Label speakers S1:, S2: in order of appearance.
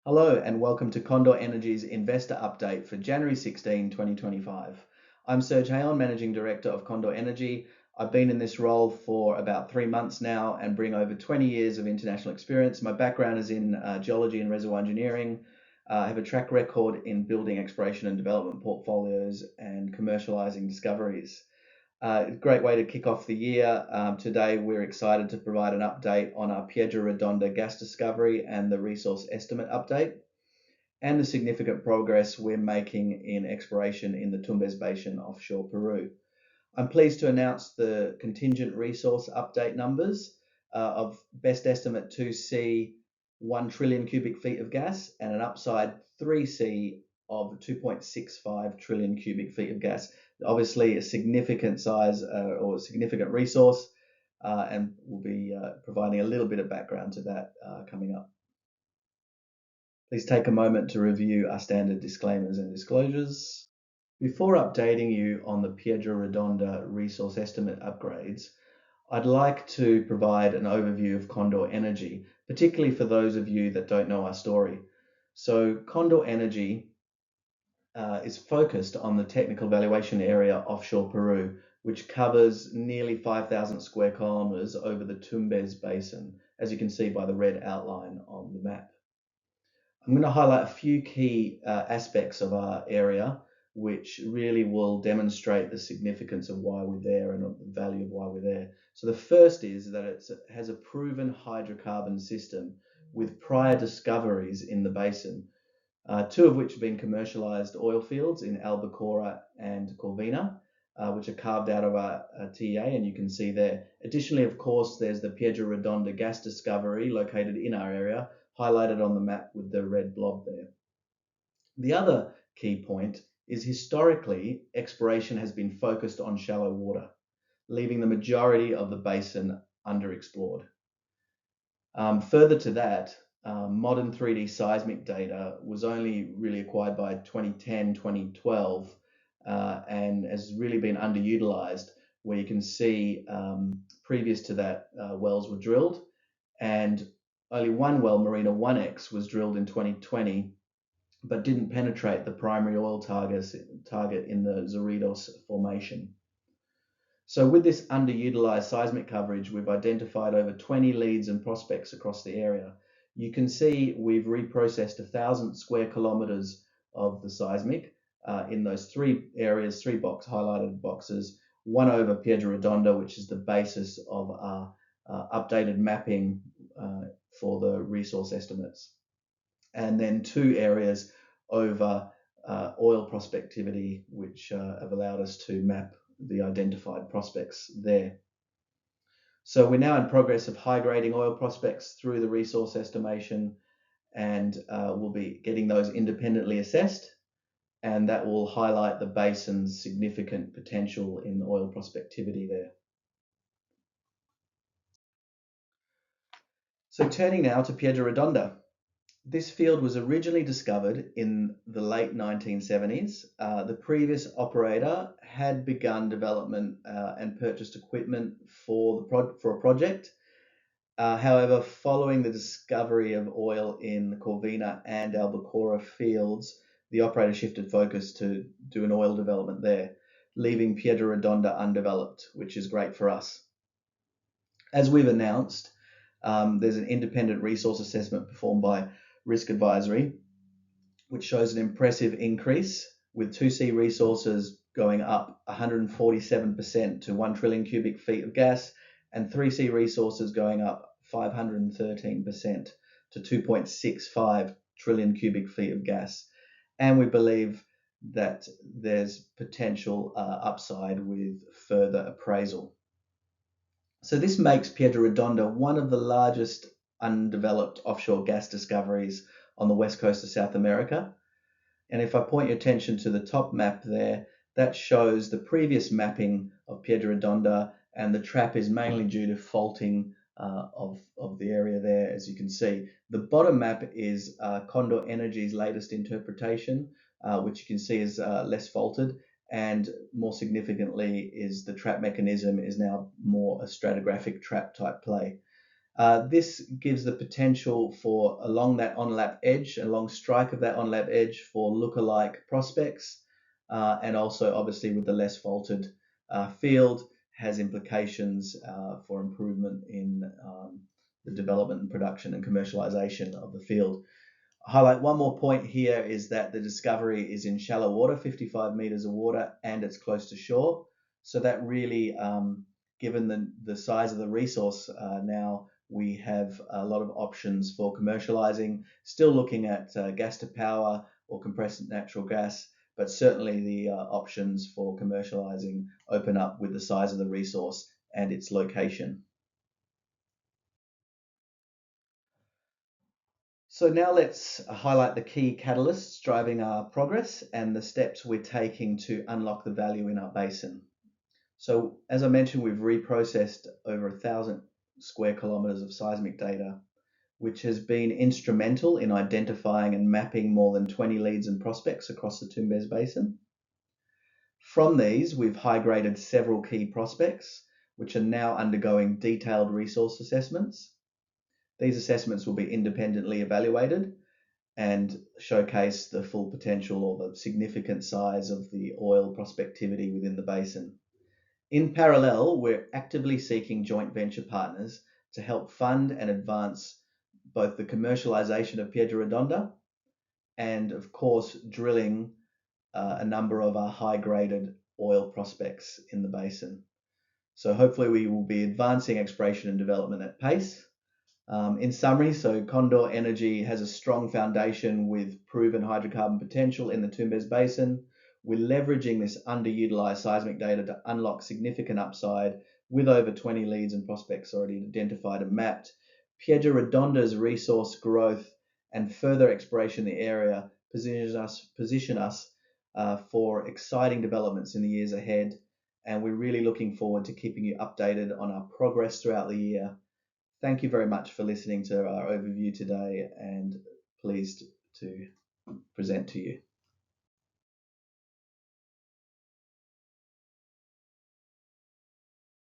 S1: Hello and welcome to Condor Energy's investor update for January 16, 2025. I'm Serge Hayon, Managing Director of Condor Energy. I've been in this role for about 3 months now and bring over 20 years of international experience. My background is in geology and reservoir engineering. I have a track record in building exploration and development portfolios and commercializing discoveries. Great way to kick off the year. Today, we're excited to provide an update on our Piedra Redonda gas discovery and the resource estimate update, and the significant progress we're making in exploration in the Tumbes Basin offshore Peru. I'm pleased to announce the contingent resource update numbers of best estimate 2C 1 trillion cubic feet of gas and an upside 3C of 2.65 trillion cubic feet of gas. Obviously a significant size or a significant resource, and we'll be providing a little bit of background to that coming up. Please take a moment to review our standard disclaimers and disclosures. Before updating you on the Piedra Redonda resource estimate upgrades, I'd like to provide an overview of Condor Energy, particularly for those of you that don't know our story. So Condor Energy is focused on the technical evaluation area offshore Peru, which covers nearly 5,000 square kilometers over the Tumbes Basin, as you can see by the red outline on the map. I'm going to highlight a few key aspects of our area, which really will demonstrate the significance of why we're there and the value of why we're there. So the first is that it has a proven hydrocarbon system with prior discoveries in the basin, two of which have been commercialized oil fields in Albacora and Corvina, which are carved out of our TEA, and you can see there. Additionally, of course, there's the Piedra Redonda gas discovery located in our area, highlighted on the map with the red blob there. The other key point is historically, exploration has been focused on shallow water, leaving the majority of the basin underexplored. Further to that, modern 3D seismic data was only really acquired by 2010, 2012, and has really been underutilized, where you can see previous to that, wells were drilled, and only one well, Marina 1X, was drilled in 2020, but didn't penetrate the primary oil target in the Zorritos formation. So with this underutilized seismic coverage, we've identified over 20 leads and prospects across the area. You can see we've reprocessed 1,000 square kilometers of the seismic in those three areas, highlighted boxes, one over Piedra Redonda, which is the basis of our updated mapping for the resource estimates, and then two areas over oil prospectivity, which have allowed us to map the identified prospects there. So we're now in progress of high grading oil prospects through the resource estimation, and we'll be getting those independently assessed, and that will highlight the basin's significant potential in the oil prospectivity there. So turning now to Piedra Redonda. This field was originally discovered in the late 1970s. The previous operator had begun development and purchased equipment for a project. However, following the discovery of oil in the Corvina and Albacora fields, the operator shifted focus to do an oil development there, leaving Piedra Redonda undeveloped, which is great for us. As we've announced, there's an independent resource assessment performed by Risk Advisory, which shows an impressive increase, with 2C resources going up 147% to 1 trillion cubic feet of gas, and 3C resources going up 513% to 2.65 trillion cubic feet of gas. And we believe that there's potential upside with further appraisal. So this makes Piedra Redonda one of the largest undeveloped offshore gas discoveries on the west coast of South America. And if I point your attention to the top map there, that shows the previous mapping of Piedra Redonda, and the trap is mainly due to faulting of the area there, as you can see. The bottom map is Condor Energy's latest interpretation, which you can see is less faulted, and more significantly is the trap mechanism is now more a stratigraphic trap type play. This gives the potential for along that on-lap edge, along strike of that on-lap edge for lookalike prospects, and also obviously with the less faulted field has implications for improvement in the development and production and commercialization of the field. Highlight one more point here is that the discovery is in shallow water, 55 meters of water, and it's close to shore. So that really, given the size of the resource now, we have a lot of options for commercializing, still looking at gas to power or compressed natural gas, but certainly the options for commercializing open up with the size of the resource and its location. So now let's highlight the key catalysts driving our progress and the steps we're taking to unlock the value in our basin. So as I mentioned, we've reprocessed over 1,000 square kilometers of seismic data, which has been instrumental in identifying and mapping more than 20 leads and prospects across the Tumbes Basin. From these, we've high-graded several key prospects, which are now undergoing detailed resource assessments. These assessments will be independently evaluated and showcase the full potential or the significant size of the oil prospectivity within the basin. In parallel, we're actively seeking joint venture partners to help fund and advance both the commercialization of Piedra Redonda and, of course, drilling a number of our high-graded oil prospects in the basin. So hopefully we will be advancing exploration and development at pace. In summary, so Condor Energy has a strong foundation with proven hydrocarbon potential in the Tumbes Basin. We're leveraging this underutilized seismic data to unlock significant upside with over 20 leads and prospects already identified and mapped. Piedra Redonda's resource growth and further exploration in the area position us for exciting developments in the years ahead. And we're really looking forward to keeping you updated on our progress throughout the year. Thank you very much for listening to our overview today, and pleased to present to you.